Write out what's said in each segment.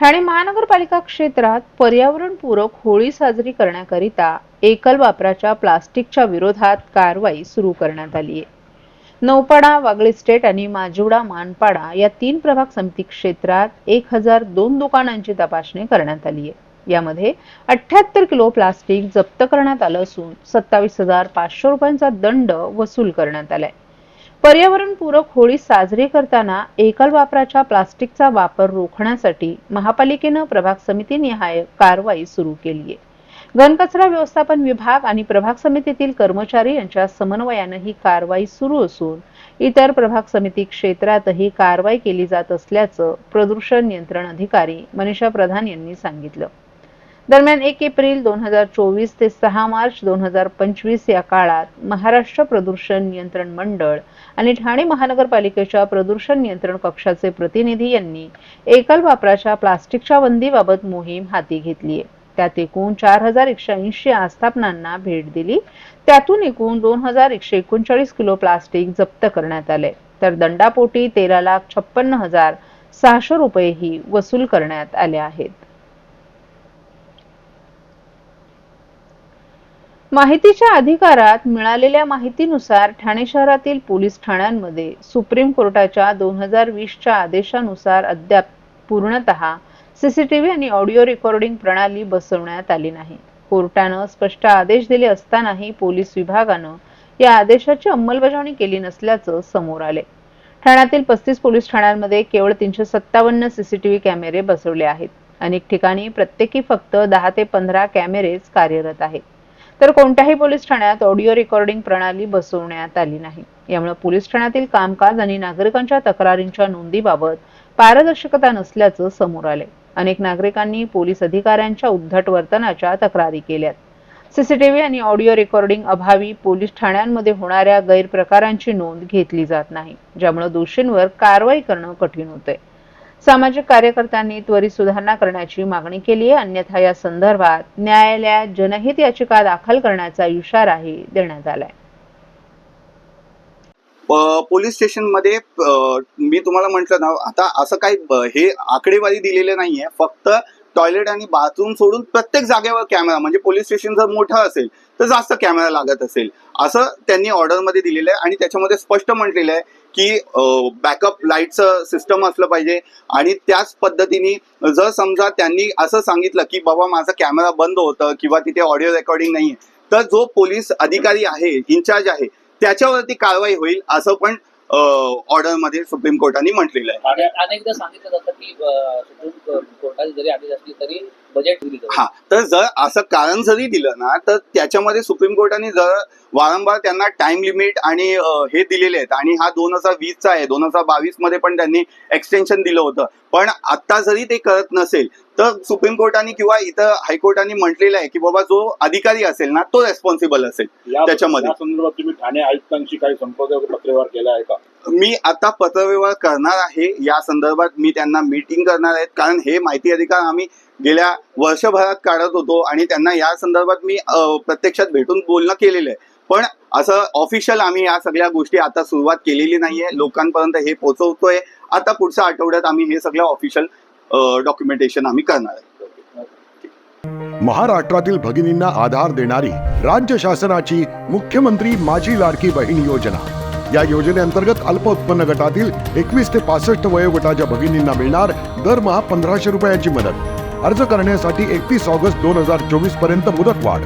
ठाणे महानगरपालिका क्षेत्रात पर्यावरणपूरक होळी साजरी करण्याकरिता एकल वापराच्या प्लास्टिकच्या विरोधात कारवाई सुरू करण्यात आली आहे. नौपाडा, वागळे स्टेट आणि माजिवडा मानपाडा या 3 प्रभाग समिती क्षेत्रात 1002 दुकानांची तपासणी करण्यात आली आहे. यामध्ये 78 किलो प्लास्टिक जप्त करण्यात आलं असून 27,500 रुपयांचा दंड वसूल करण्यात आलाय. पर्यावरणपूरक होळी साजरी करताना एकल वापराच्या प्लास्टिकचा वापर रोखण्यासाठी महापालिकेनं प्रभाग समितीनिहाय कारवाई सुरू केली आहे. घनकचरा व्यवस्थापन विभाग आणि प्रभाग समितीतील कर्मचारी यांच्या समन्वयानं ही कारवाई सुरू असून इतर प्रभाग समिती क्षेत्रातही कारवाई केली जात असल्याचं प्रदूषण नियंत्रण अधिकारी मनीषा प्रधान यांनी सांगितलं. दरम्यान 1 एप्रिल 2024 ते 6 मार्च 2025 या काळात महाराष्ट्र प्रदूषण नियंत्रण मंडळ आणि ठाणे महानगरपालिकेच्या प्रदूषण नियंत्रण कक्षाचे प्रतिनिधी यांनी एकल वापराच्या प्लास्टिकच्या बंदीबाबत मोहीम हाती घेतली आहे. त्यात एकूण 4180 आस्थापनांना भेट दिली. त्यातून एकूण 2139 किलो प्लास्टिक जप्त करण्यात आले, तर दंडापोटी 13,56,600 रुपयेही वसूल करण्यात आले आहेत. माहितीच्या अधिकारात मिळालेल्या माहितीनुसार ठाणे शहरातील पोलीस ठाण्यांमध्ये सुप्रीम कोर्टाच्या 2020च्या आदेशानुसार अद्याप पूर्णतः सीसीटीव्ही आणि ऑडिओ रेकॉर्डिंग प्रणाली बसवण्यात आली नाही. कोर्टानं स्पष्ट आदेश दिले असतानाही पोलीस विभागानं या आदेशाची अंमलबजावणी केली नसल्याचं समोर आले. ठाण्यातील 35 पोलीस ठाण्यांमध्ये केवळ 357 सीसीटीव्ही कॅमेरे बसवले आहेत. अनेक ठिकाणी प्रत्येकी फक्त 10 ते 15 कॅमेरेच कार्यरत आहेत. तर कोणत्याही पोलीस ठाण्यात ऑडिओ रेकॉर्डिंग प्रणाली बसवण्यात आली नाही. यामुळे पोलीस ठाण्यातील कामकाज आणि नागरिकांच्या तक्रारींच्या नोंदीबाबत पारदर्शकता नसल्याचं समोर आले. अनेक नागरिकांनी पोलीस अधिकाऱ्यांच्या उद्धट वर्तनाच्या तक्रारी केल्यात. सीसीटीव्ही आणि ऑडिओ रेकॉर्डिंग अभावी पोलीस ठाण्यांमध्ये होणाऱ्या गैरप्रकारांची नोंद घेतली जात नाही, ज्यामुळे दोषींवर कारवाई करणं कठीण होतंय. सामाजिक कार्यकर्त्यांनी त्वरित सुधारणा करण्याची मागणी केली आहे. अन्यथा या संदर्भात न्यायालयात जनहित याचिका दाखल करण्याचा इशाराही देण्यात आलाय. पोलीस स्टेशन मध्ये मी तुम्हाला म्हटलं ना, आता असं काही हे आकडेवारी दिलेले नाहीये. फक्त टॉयलेट आणि बाथरूम सोडून प्रत्येक जागेवर कॅमेरा, म्हणजे पोलीस स्टेशन जर मोठं असेल तर जास्त कॅमेरा लागत असेल असं त्यांनी ऑर्डर मध्ये दिलेलं आहे. आणि त्याच्यामध्ये स्पष्ट म्हटलेलं आहे की बॅकअप लाईटचं सिस्टम असलं पाहिजे. आणि त्याच पद्धतीने जर समजा त्यांनी असं सांगितलं की बाबा माझा कॅमेरा बंद होतं किंवा तिथे ऑडिओ रेकॉर्डिंग नाहीये, तर जो पोलीस अधिकारी आहे, इन्चार्ज आहे, त्याच्यावरती कारवाई होईल असं पण ऑर्डर मध्ये सुप्रीम कोर्टाने म्हटलेलं आहे. अनेकदा सांगितलं जातं की सुप्रीम कोर्टाचे जरी आदेश असले तरी बजेट दिली जाते. हा, तर जर असं कारण जरी दिलं ना, तर त्याच्यामध्ये सुप्रीम कोर्टाने जर वारंवार त्यांना टाइम लिमिट आणि हे दिलेले आहेत. आणि हा 2020चा आहे, 2022 मध्ये पण त्यांनी एक्सटेन्शन दिलं होतं. पण आता जरी ते करत नसेल तर सुप्रीम कोर्टाने किंवा इथं हायकोर्टाने म्हटलेलं आहे की बाबा जो अधिकारी असेल ना तो रेस्पॉन्सिबल असेल. त्याच्यामध्ये संदर्भात तुम्ही ठाणे आयुक्तांशी काही संपर्क पत्रव्यवहार केला आहे का? मी आता पत्रव्यवहार करणार आहे. या संदर्भात मी त्यांना मीटिंग करणार आहे, कारण हे माहिती अधिकार आम्ही गेल्या वर्षभरात काढत होतो आणि त्यांना या संदर्भात मी प्रत्यक्षात भेटून बोलणं केलेलं आहे. पण असं ऑफिशियल आम्ही या सगळ्या गोष्टी आता सुरुवात केलेली नाहीये. लोकांपर्यंत हे पोहोचवतोय. आता पुढच्या आठवड्यात आम्ही हे सगळं ऑफिशियल डॉक्युमेंटेशन आम्ही करणार आहे. महाराष्ट्रातील भगिनींना आधार देणारी राज्य शासनाची मुख्यमंत्री माझी लाडकी बहीण योजना. या योजनेअंतर्गत अल्प उत्पन्न गटातील 21 ते 65 वयोगटाच्या भगिनींना मिळणार दरमहा 1500 रुपयांची मदत. अर्ज करण्यासाठी 31 ऑगस्ट 2024 पर्यंत मुदतवाढ.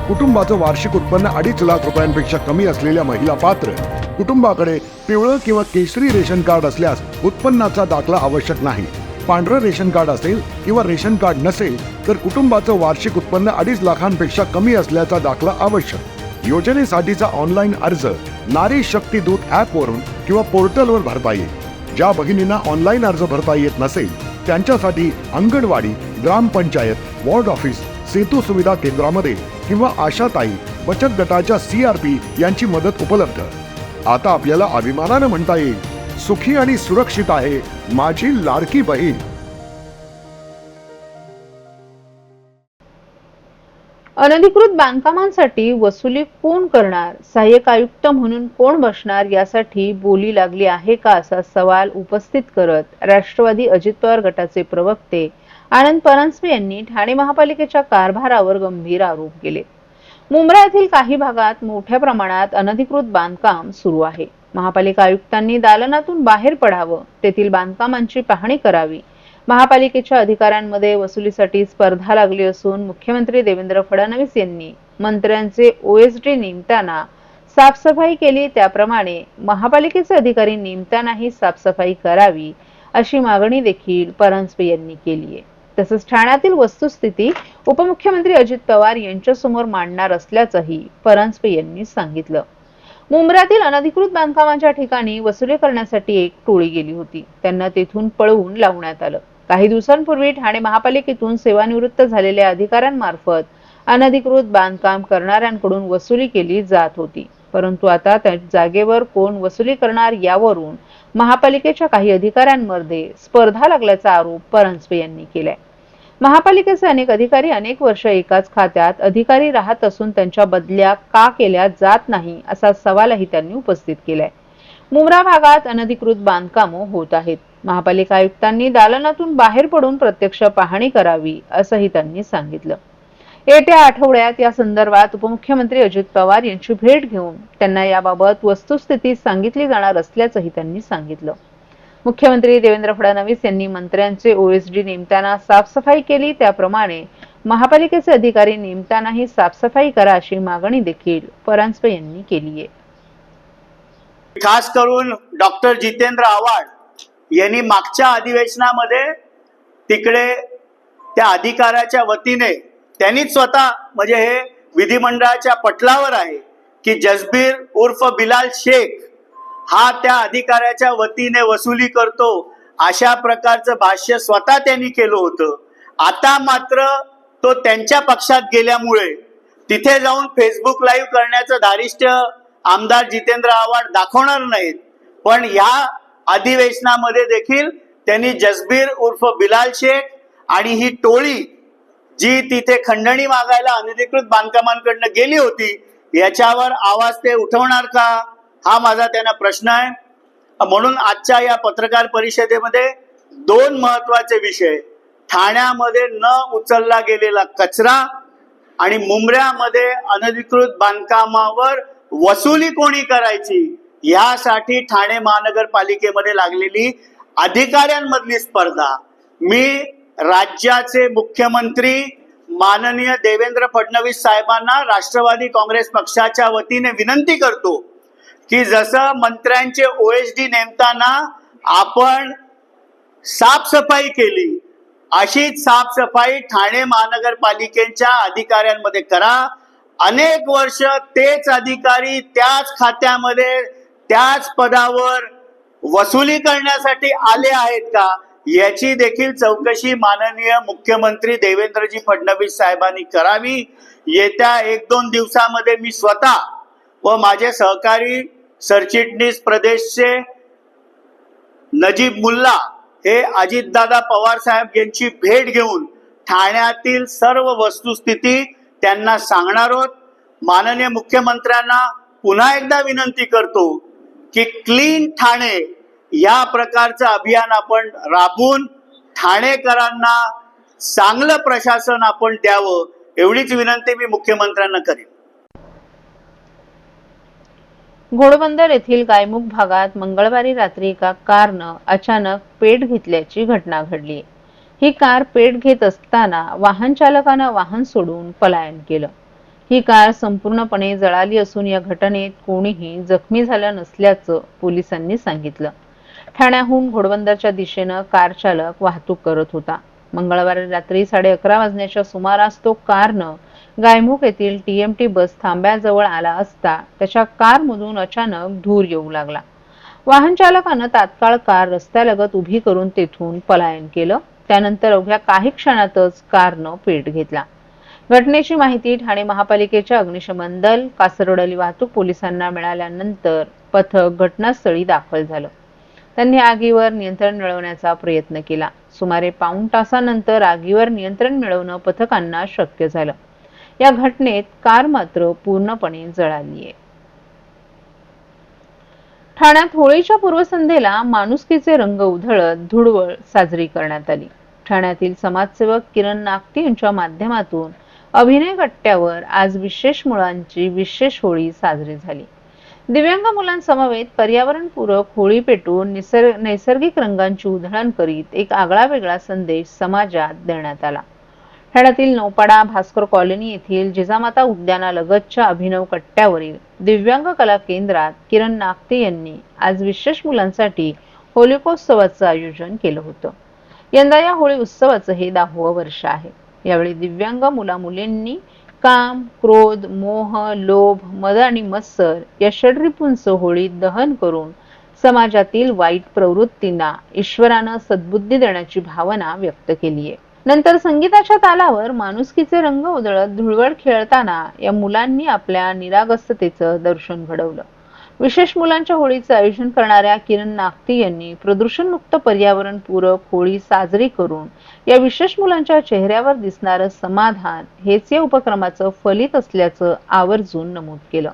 कुटुंबाचं वार्षिक उत्पन्न 2.5 लाख रुपयांपेक्षा कमी असलेल्या महिला पात्र. कुटुंबाकडे पिवळं किंवा केशरी रेशन कार्ड असल्यास उत्पन्नाचा दाखला आवश्यक नाही. पांढरं रेशन कार्ड असेल किंवा रेशन कार्ड नसेल तर कुटुंबाचं वार्षिक उत्पन्न 2.5 लाखांपेक्षा कमी असल्याचा दाखला आवश्यक. योजनेसाठीचा ऑनलाईन अर्ज नारी शक्ती दूत ॲपवरून किंवा पोर्टलवर भरता येईल. ज्या भगिनींना ऑनलाईन अर्ज भरता येत नसेल त्यांच्यासाठी अंगणवाडी, ग्रामपंचायत, वॉर्ड ऑफिस, सेतू सुविधा केंद्रामध्ये किंवा आशाताई बचत गटाच्या CRP यांची मदत उपलब्ध. आता आपल्याला अभिमानानं म्हणता येईल, सुखी आणि सुरक्षित आहे माझी लाडकी बहीण. अनधिकृत बांधकामांसाठी वसुली कोण करणार, सहाय्यक आयुक्त म्हणून कोण बसणार यासाठी बोली लागली आहे का, असा सवाल उपस्थित करत राष्ट्रवादी अजित पवार गटाचे प्रवक्ते आनंद परांजपे यांनी ठाणे महापालिकेच्या कारभारावर गंभीर आरोप केले. मुंब्रा येथील काही भागात मोठ्या प्रमाणात अनधिकृत बांधकाम सुरू आहे. महापालिका आयुक्तांनी दालनातून बाहेर पडावं, तेथील बांधकामांची पाहणी करावी. महापालिकेच्या अधिकाऱ्यांमध्ये वसुलीसाठी स्पर्धा लागली असून मुख्यमंत्री देवेंद्र फडणवीस यांनी मंत्र्यांचे ओएसडी नेमताना साफसफाई केली, त्याप्रमाणे महापालिकेचे अधिकारी नेमतानाही साफसफाई करावी अशी मागणी देखील परांजपे यांनी केली आहे. तसंच ठाण्यातील वस्तुस्थिती उपमुख्यमंत्री अजित पवार यांच्यासमोर मांडणार असल्याचंही परांजपे यांनी सांगितलं. मुंब्र्यातील अनधिकृत बांधकामांच्या ठिकाणी वसुली करण्यासाठी एक टोळी गेली होती. त्यांना तेथून पळवून लावण्यात आलं. काही दिवसांपूर्वी ठाणे महापालिकेतून सेवानिवृत्त झालेल्या अधिकाऱ्यांमार्फत अनधिकृत बांधकाम करणाऱ्यांकडून वसुली केली जात होती. परंतु आता त्या जागेवर कोण वसुली करणार यावरून महापालिकेच्या काही अधिकाऱ्यांमध्ये स्पर्धा लागल्याचा आरोप परांजपे यांनी केलाय. महापालिकेचे अनेक अधिकारी अनेक वर्ष एकाच खात्यात अधिकारी राहत असून त्यांच्या बदल्या का केल्या जात नाही असा सवालही त्यांनी उपस्थित केलाय. मुंब्रा भागात अनधिकृत बांधकामं होत आहेत. महापालिका आयुक्तांनी दालनातून बाहेर पडून प्रत्यक्ष पाहणी करावी असंही त्यांनी सांगितलं. येत्या आठवड्यात या संदर्भात उपमुख्यमंत्री अजित पवार यांची भेट घेऊन त्यांना याबाबत वस्तुस्थिती सांगितली जाणार असल्याचंही त्यांनी सांगितलं. मुख्यमंत्री देवेंद्र फडणवीस यांनी मंत्र्यांचे ओएसडी नेमताना साफसफाई केली, त्याप्रमाणे महापालिकेचे अधिकारी नेमतानाही साफसफाई करा अशी मागणी देखील परांजपे यांनी केली आहे. खास करून डॉक्टर जितेंद्र आव्हाड यांनी मागच्या अधिवेशनामध्ये तिकडे त्या अधिकाऱ्याच्या वतीने त्यांनीच स्वतः म्हणजे हे विधिमंडळाच्या पटलावर आहे की जसबीर उर्फ बिलाल शेख हा त्या अधिकाऱ्याच्या वतीने वसुली करतो अशा प्रकारचं भाष्य स्वतः त्यांनी केलं होतं. आता मात्र तो त्यांच्या पक्षात गेल्यामुळे तिथे जाऊन फेसबुक लाईव्ह करण्याचं धारिष्ट्य आमदार जितेंद्र आव्हाड दाखवणार नाहीत. पण या अधिवेशनामध्ये देखील त्यांनी जसबीर उर्फ बिलाल शेख आणि ही टोळी जी तिथे खंडणी मागायला अनधिकृत बांधकामांकडनं गेली होती याच्यावर आवाज ते उठवणार का, हा माझा त्यांना प्रश्न आहे. म्हणून आजच्या या पत्रकार परिषदेमध्ये दोन महत्वाचे विषय, ठाण्यामध्ये न उचलला गेलेला कचरा आणि मुंब्र्यामध्ये अनधिकृत बांधकामावर वसुली कोणी करायची यासाठी ठाणे महानगरपालिकेमध्ये लागलेली अधिकाऱ्यांमधली स्पर्धा. मी राज्याचे मुख्यमंत्री माननीय देवेंद्र फडणवीस साहेबांना राष्ट्रवादी काँग्रेस पक्षाच्या वतीने विनंती करतो की जसं मंत्र्यांचे ओएसडी नेमताना आपण साफसफाई केली अशीच साफसफाई ठाणे महानगरपालिकेच्या अधिकाऱ्यांमध्ये करा. अनेक वर्ष तेच अधिकारी त्याच खात्यामध्ये त्याच पदावर वसुली करण्यासाठी आले आहेत का याची देखील चौकशी माननीय मुख्यमंत्री देवेंद्रजी फडणवीस साहेबांनी करावी. येत्या 1-2 दिवसामध्ये मी स्वतः व माझे सहकारी सरचिटणीस प्रदेशचे नजीब मुल्ला हे अजितदादा पवार साहेब यांची भेट घेऊन ठाण्यातील सर्व वस्तुस्थिती त्यांना सांगणार आहोत. माननीय मुख्यमंत्र्यांना पुन्हा एकदा विनंती करतो की क्लीन ठाणे या प्रकारचं अभियान आपण राबवून ठाणेकरांना चांगलं प्रशासन आपण द्यावं एवढीच विनंती मी मुख्यमंत्र्यांना करेन. घोडबंदर येथील गायमुख भागात मंगळवारी रात्री एका कारनं अचानक पेट घेतल्याची घटना घडली. ही कार पेट घेत असताना वाहन चालकानं वाहन सोडून पलायन केलं. ही कार संपूर्णपणे जळाली असून या घटनेत कोणीही जखमी झालं नसल्याचं पोलिसांनी सांगितलं. ठाण्याहून घोडबंदरच्या दिशेनं कार चालक वाहतूक करत होता. मंगळवारी रात्री 11:30 वाजण्याच्या सुमारास तो कारनं गायमुख येथील TMT बस थांब्याजवळ आला असता त्याच्या कारमधून अचानक धूर येऊ लागला. वाहन चालकानं तात्काळ कार रस्त्यालगत उभी करून तेथून पलायन केलं. त्यानंतर अवघ्या काही क्षणातच कारनं पेट घेतला. घटनेची माहिती ठाणे महापालिकेच्या अग्निशमन दल, कासरवडली वाहतूक पोलिसांना मिळाल्यानंतर पथक घटनास्थळी दाखल झालं. त्यांनी आगीवर नियंत्रण मिळवण्याचा प्रयत्न केला. सुमारे पाऊण तासानंतर आगीवर नियंत्रण मिळवणं पथकांना शक्य झालं. या घटनेत कार मात्र पूर्णपणे जळाली आहे. ठाण्यात होळीच्या पूर्वसंध्येला माणुसकीचे रंग उधळत धुळवड साजरी करण्यात आली. ठाण्यातील समाजसेवक किरण नागटी यांच्या माध्यमातून अभिनय कट्ट्यावर आज विशेष मुलांची विशेष होळी साजरी झाली. दिव्यांग मुलांसमवेत पर्यावरणपूरक होळी पेटवून नैसर्गिक रंगांची उधळण करीत एक आगळावेगळा संदेश समाजात देण्यात आला. ठाण्यातील नौपाडा भास्कर कॉलनी येथील जिजामाता उद्यानालगतच्या अभिनव कट्ट्यावरील दिव्यांग कला केंद्रात किरण नागटे यांनी आज विशेष मुलांसाठी होलिकोत्सवाचं आयोजन केलं होतं. यंदा या होळी उत्सवाचं हे 10वं वर्ष आहे. यावेळी दिव्यांग मुला-मुलींनी काम, क्रोध, मोह, लोभ, मद आणि मत्सर या षड्रिपूंचं होळीत दहन करून समाजातील वाईट प्रवृत्तींना ईश्वरानं सद्बुद्धी देण्याची भावना व्यक्त केली आहे. नंतर संगीताच्या तालावर माणुसकीचे रंग उधळत धुळवड खेळताना या मुलांनी आपल्या निरागसतेचं दर्शन घडवलं. विशेष मुलांच्या होळीचं आयोजन करणाऱ्या किरण नागटी यांनी प्रदूषणमुक्त पर्यावरणपूरक होळी साजरी करून या विशेष मुलांच्या चेहऱ्यावर दिसणारं समाधान हेच या उपक्रमाचं फलित असल्याचं आवर्जून नमूद केलं.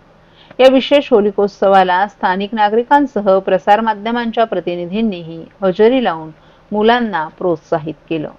या विशेष होलिकोत्सवाला स्थानिक नागरिकांसह प्रसारमाध्यमांच्या प्रतिनिधींनीही हजेरी लावून मुलांना प्रोत्साहित केलं.